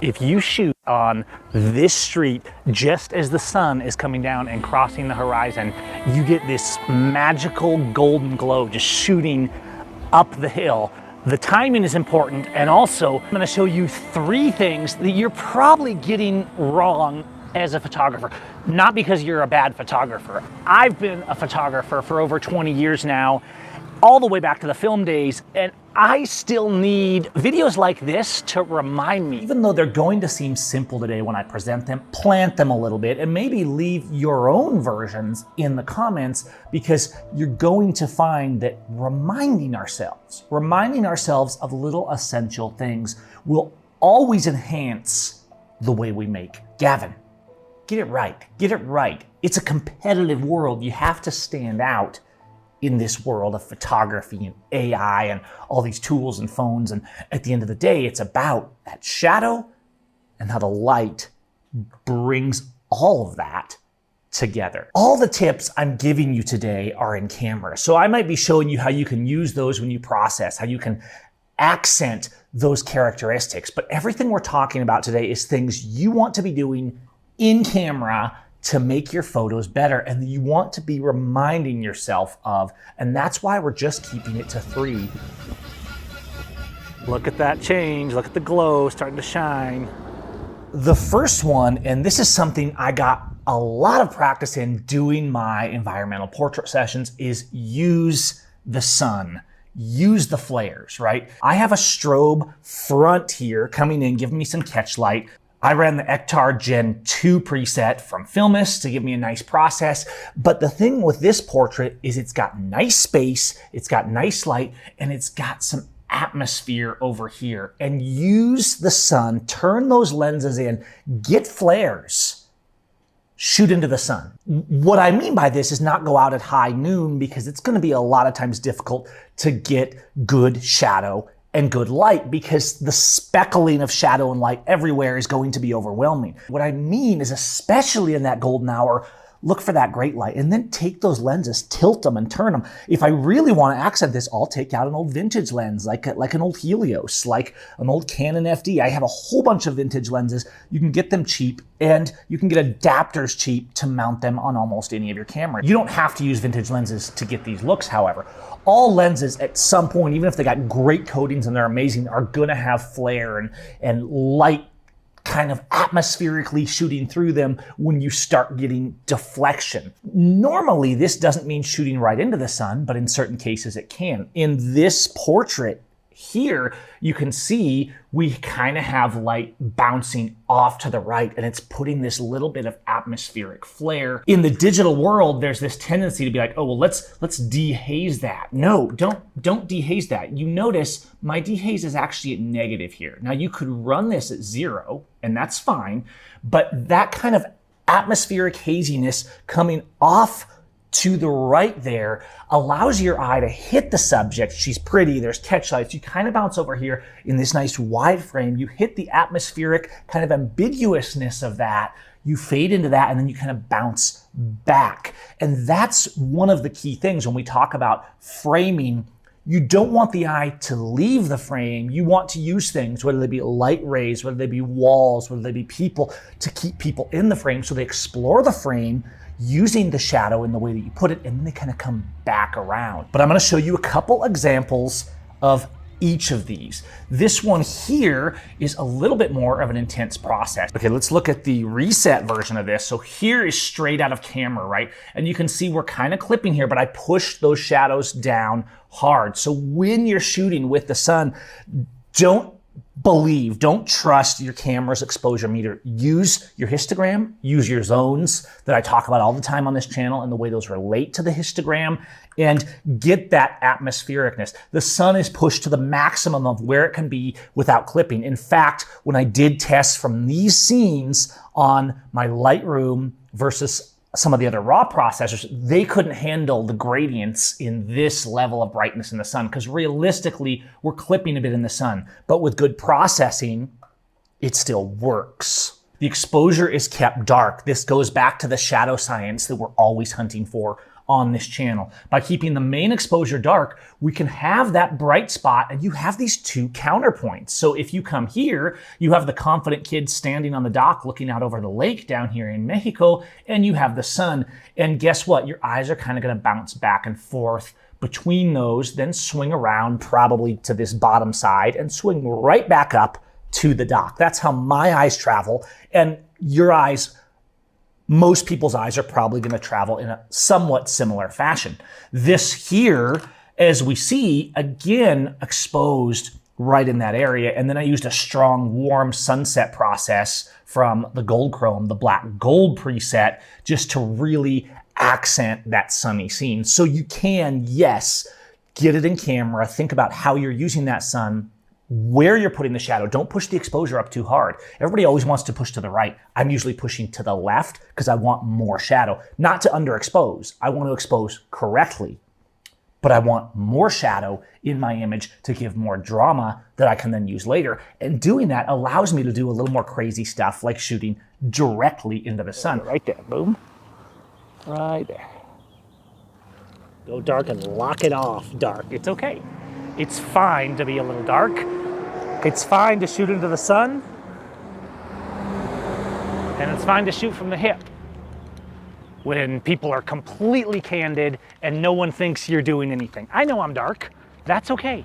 If you shoot on this street just as the sun is coming down and crossing the horizon, you get this magical golden glow just shooting up the hill. The timing is important, and also I'm going to show you 3 things that you're probably getting wrong as a photographer. Not because you're a bad photographer. I've been a photographer for over 20 years now, all the way back to the film days, and I still need videos like this to remind me. Even though they're going to seem simple today when I present them, plant them a little bit and maybe leave your own versions in the comments, because you're going to find that reminding ourselves of little essential things will always enhance the way we make. Gavin, get it right, get it right. It's a competitive world. You have to stand out in this world of photography and AI and all these tools and phones. And at the end of the day, it's about that shadow and how the light brings all of that together. All the tips I'm giving you today are in camera. So I might be showing you how you can use those when you process, how you can accent those characteristics. But everything we're talking about today is things you want to be doing in camera to make your photos better, and you want to be reminding yourself of, and that's why we're just keeping it to 3. Look at that change, look at the glow starting to shine. The first one, and this is something I got a lot of practice in doing my environmental portrait sessions, is use the sun. Use the flares, right? I have a strobe front here coming in, giving me some catch light. I ran the Ektar Gen 2 preset from Filmist to give me a nice process. But the thing with this portrait is it's got nice space, it's got nice light, and it's got some atmosphere over here. And use the sun, turn those lenses in, get flares, shoot into the sun. What I mean by this is not go out at high noon, because it's going to be a lot of times difficult to get good shadow and good light, because the speckling of shadow and light everywhere is going to be overwhelming. What I mean is, especially in that golden hour, look for that great light, and then take those lenses, tilt them and turn them. If I really want to accent this, I'll take out an old vintage lens, like an old Helios, like an old Canon FD. I have a whole bunch of vintage lenses. You can get them cheap, and you can get adapters cheap to mount them on almost any of your cameras. You don't have to use vintage lenses to get these looks, however. All lenses at some point, even if they got great coatings and they're amazing, are gonna have flare and light kind of atmospherically shooting through them when you start getting deflection. Normally, this doesn't mean shooting right into the sun, but in certain cases it can. In this portrait here, you can see we kind of have light bouncing off to the right, and it's putting this little bit of atmospheric flare. In the digital world, there's this tendency to be like, oh, well, let's dehaze that. No, don't dehaze that. You notice my dehaze is actually at negative here. Now, you could run this at 0, and that's fine, but that kind of atmospheric haziness coming off to the right there allows your eye to hit the subject. She's pretty, there's catch lights. You kind of bounce over here in this nice wide frame. You hit the atmospheric kind of ambiguousness of that. You fade into that, and then you kind of bounce back. And that's one of the key things when we talk about framing. You don't want the eye to leave the frame. You want to use things, whether they be light rays, whether they be walls, whether they be people, to keep people in the frame so they explore the frame using the shadow in the way that you put it, and then they kind of come back around. But I'm going to show you a couple examples of each of these. This one here is a little bit more of an intense process. Okay, let's look at the reset version of this. So here is straight out of camera, right? And you can see we're kind of clipping here, but I pushed those shadows down hard. So when you're shooting with the sun, don't trust your camera's exposure meter. Use your histogram, use your zones that I talk about all the time on this channel and the way those relate to the histogram, and get that atmosphericness. The sun is pushed to the maximum of where it can be without clipping. In fact, when I did tests from these scenes on my Lightroom versus some of the other raw processors, they couldn't handle the gradients in this level of brightness in the sun, because realistically, we're clipping a bit in the sun. But with good processing, it still works. The exposure is kept dark. This goes back to the shadow science that we're always hunting for on this channel. By keeping the main exposure dark, we can have that bright spot and you have these two counterpoints. So if you come here, you have the confident kid standing on the dock looking out over the lake down here in Mexico, and you have the sun. And guess what? Your eyes are kind of going to bounce back and forth between those, then swing around probably to this bottom side and swing right back up to the dock. That's how my eyes travel. And your eyes, most people's eyes are probably going to travel in a somewhat similar fashion. This here, as we see, again, exposed right in that area. And then I used a strong warm sunset process from the gold chrome, the black gold preset, just to really accent that sunny scene. So you can, yes, get it in camera, think about how you're using that sun, where you're putting the shadow. Don't push the exposure up too hard. Everybody always wants to push to the right. I'm usually pushing to the left because I want more shadow, not to underexpose. I want to expose correctly, but I want more shadow in my image to give more drama that I can then use later. And doing that allows me to do a little more crazy stuff like shooting directly into the sun. Right there, boom. Right there. Go dark and lock it off dark. It's okay. It's fine to be a little dark. It's fine to shoot into the sun. And it's fine to shoot from the hip when people are completely candid and no one thinks you're doing anything. I know I'm dark. That's okay.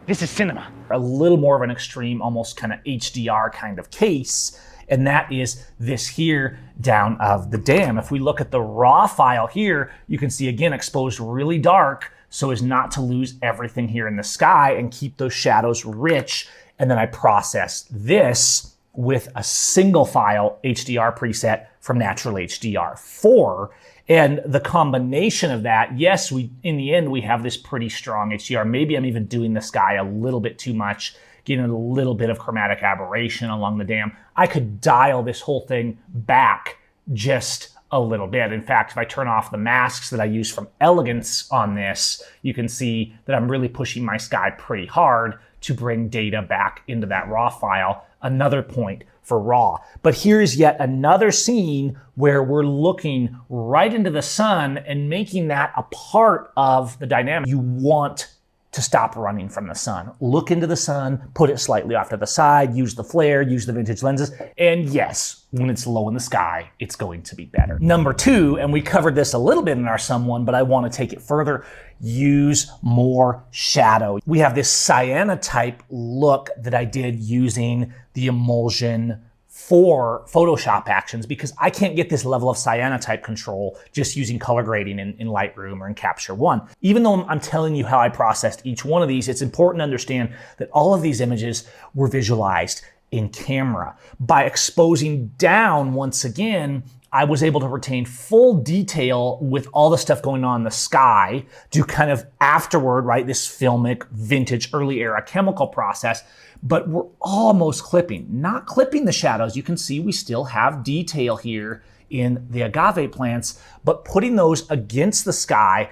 This is cinema. A little more of an extreme, almost kind of HDR kind of case, and that is this here down of the dam. If we look at the raw file here, you can see again exposed really dark so as not to lose everything here in the sky and keep those shadows rich. And then I processed this with a single file HDR preset from Natural HDR 4. And the combination of that, yes, in the end, we have this pretty strong HDR. Maybe I'm even doing the sky a little bit too much, getting a little bit of chromatic aberration along the dam. I could dial this whole thing back just a little bit. In fact, if I turn off the masks that I use from Elegance on this, you can see that I'm really pushing my sky pretty hard to bring data back into that raw file. Another point for raw. But here's yet another scene where we're looking right into the sun and making that a part of the dynamic. You want to stop running from the sun. Look into the sun, put it slightly off to the side, use the flare, use the vintage lenses, and yes, when it's low in the sky, it's going to be better. Number 2, and we covered this a little bit in our Seim one, but I want to take it further, use more shadow. We have this cyanotype look that I did using the emulsion for Photoshop actions because I can't get this level of cyanotype control just using color grading in Lightroom or in Capture One. Even though I'm telling you how I processed each one of these, it's important to understand that all of these images were visualized in camera. By exposing down once again, I was able to retain full detail with all the stuff going on in the sky, do kind of afterward, right, this filmic, vintage, early era chemical process, but we're almost clipping, not clipping the shadows. You can see we still have detail here in the agave plants, but putting those against the sky,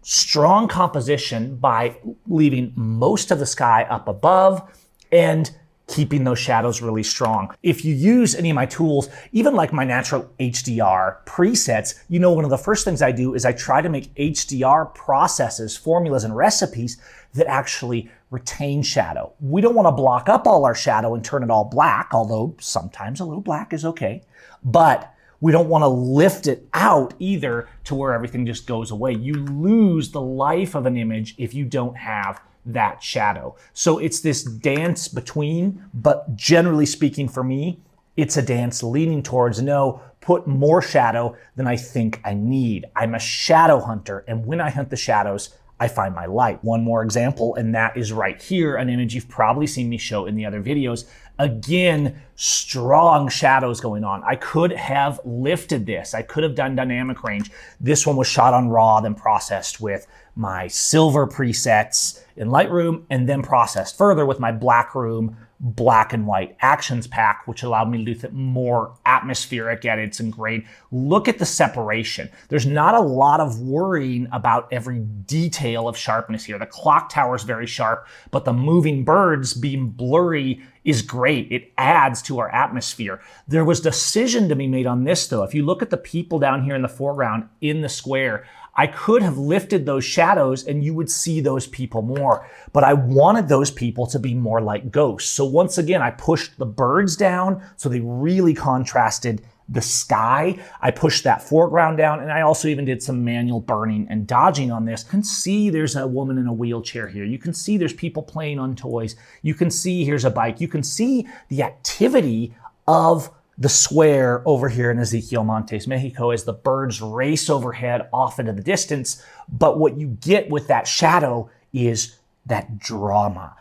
strong composition by leaving most of the sky up above and keeping those shadows really strong. If you use any of my tools, even like my Natural HDR presets, you know one of the first things I do is I try to make HDR processes, formulas, and recipes that actually retain shadow. We don't want to block up all our shadow and turn it all black, although sometimes a little black is okay, but we don't want to lift it out either to where everything just goes away. You lose the life of an image if you don't have that shadow. So it's this dance between, but generally speaking for me, it's a dance leaning towards, no, put more shadow than I think I need. I'm a shadow hunter, and when I hunt the shadows, I find my light. One more example, and that is right here, an image you've probably seen me show in the other videos. Again, strong shadows going on. I could have lifted this. I could have done dynamic range. This one was shot on RAW, then processed with my silver presets in Lightroom, and then processed further with my black room black and white actions pack, which allowed me to do more atmospheric edits and grain. Look at the separation. There's not a lot of worrying about every detail of sharpness here. The clock tower is very sharp, but the moving birds being blurry is great. It adds to our atmosphere. There was decision to be made on this though. If you look at the people down here in the foreground in the square, I could have lifted those shadows and you would see those people more, but I wanted those people to be more like ghosts. So once again, I pushed the birds down so they really contrasted the sky. I pushed that foreground down, and I also even did some manual burning and dodging on this. You can see there's a woman in a wheelchair here. You can see there's people playing on toys. You can see here's a bike. You can see the activity of the square over here in Ezequiel Montes, Mexico, as the birds race overhead off into the distance. But what you get with that shadow is that drama.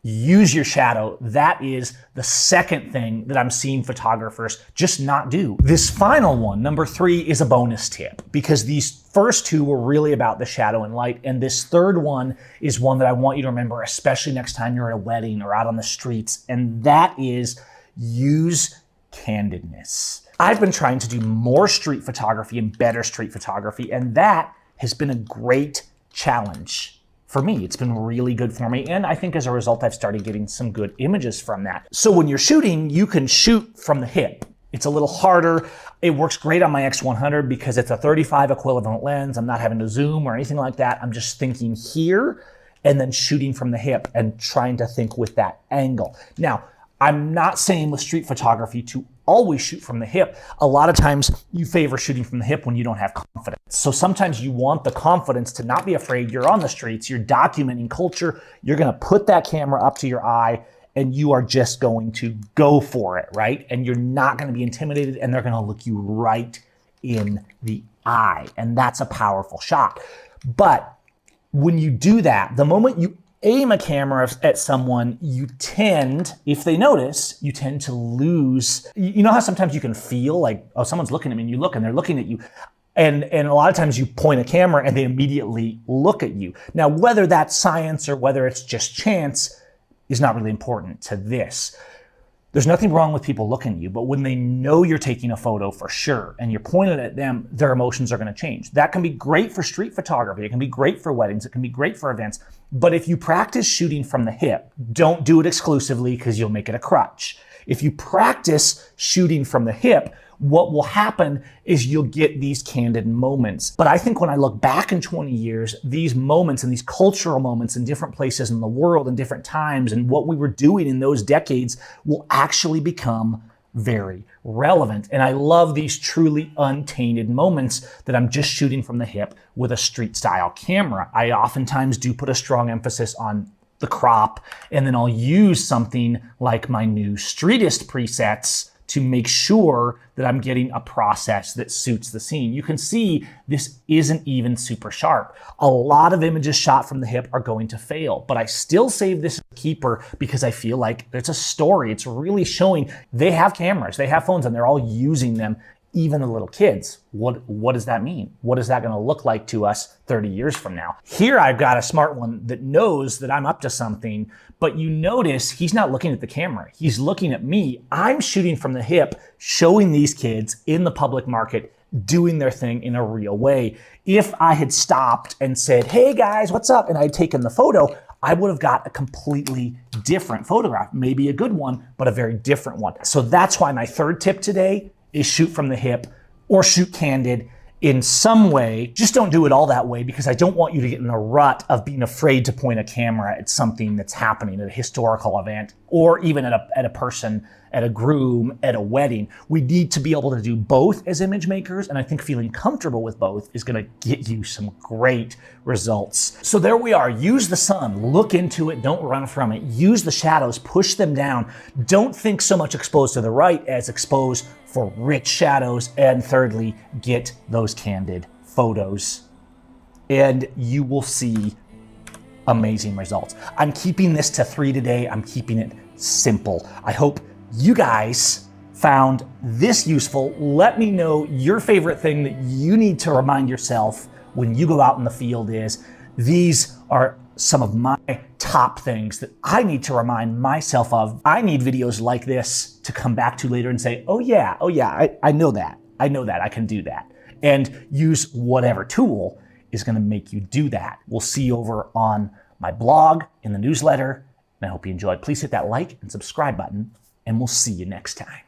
Use your shadow. That is the second thing that I'm seeing photographers just not do. This final one, number 3, is a bonus tip, because these first two were really about the shadow and light. And this third one is one that I want you to remember, especially next time you're at a wedding or out on the streets. And that is use candidness. I've been trying to do more street photography and better street photography, and that has been a great challenge. For me, it's been really good for me, and I think as a result, I've started getting some good images from that. So when you're shooting, you can shoot from the hip. It's a little harder. It works great on my X100 because it's a 35 equivalent lens. I'm not having to zoom or anything like that. I'm just thinking here and then shooting from the hip and trying to think with that angle. Now, I'm not saying with street photography to always shoot from the hip. A lot of times you favor shooting from the hip when you don't have confidence. So sometimes you want the confidence to not be afraid. You're on the streets, you're documenting culture, you're gonna put that camera up to your eye and you are just going to go for it, right? And you're not gonna be intimidated and they're gonna look you right in the eye. And that's a powerful shot. But when you do that, the moment you aim a camera at someone, you tend, if they notice, you tend to lose. You know how sometimes you can feel like, oh, someone's looking at me, and you look and they're looking at you. And a lot of times you point a camera and they immediately look at you. Now, whether that's science or whether it's just chance is not really important to this. There's nothing wrong with people looking at you, but when they know you're taking a photo for sure and you're pointed at them, their emotions are going to change. That can be great for street photography. It can be great for weddings. It can be great for events. But if you practice shooting from the hip, don't do it exclusively because you'll make it a crutch. If you practice shooting from the hip, what will happen is you'll get these candid moments. But I think when I look back in 20 years, these moments and these cultural moments in different places in the world and different times and what we were doing in those decades will actually become very relevant. And I love these truly untainted moments that I'm just shooting from the hip with a street style camera. I oftentimes do put a strong emphasis on the crop, and then I'll use something like my new Streetist presets to make sure that I'm getting a process that suits the scene. You can see this isn't even super sharp. A lot of images shot from the hip are going to fail, but I still save this keeper because I feel like it's a story. It's really showing they have cameras, they have phones, and they're all using them, even the little kids. What does that mean? What is that going to look like to us 30 years from now? Here I've got a smart one that knows that I'm up to something, but you notice he's not looking at the camera. He's looking at me. I'm shooting from the hip, showing these kids in the public market doing their thing in a real way. If I had stopped and said, hey guys, what's up? And I'd taken the photo, I would have got a completely different photograph. Maybe a good one, but a very different one. So that's why my third tip today is shoot from the hip or shoot candid in some way. Just don't do it all that way because I don't want you to get in a rut of being afraid to point a camera at something that's happening at a historical event or even at a person, at a groom, at a wedding. We need to be able to do both as image makers, and I think feeling comfortable with both is going to get you some great results. So there we are. Use the sun. Look into it. Don't run from it. Use the shadows. Push them down. Don't think so much exposed to the right as exposed for rich shadows. And thirdly, get those candid photos and you will see amazing results. I'm keeping this to 3 today. I'm keeping it simple. I hope you guys found this useful. Let me know your favorite thing that you need to remind yourself when you go out in the field is. These are some of my top top things that I need to remind myself of. I need videos like this to come back to later and say, oh yeah, I know that. I know that, I can do that. And use whatever tool is gonna make you do that. We'll see you over on my blog, in the newsletter, and I hope you enjoyed. Please hit that like and subscribe button, and we'll see you next time.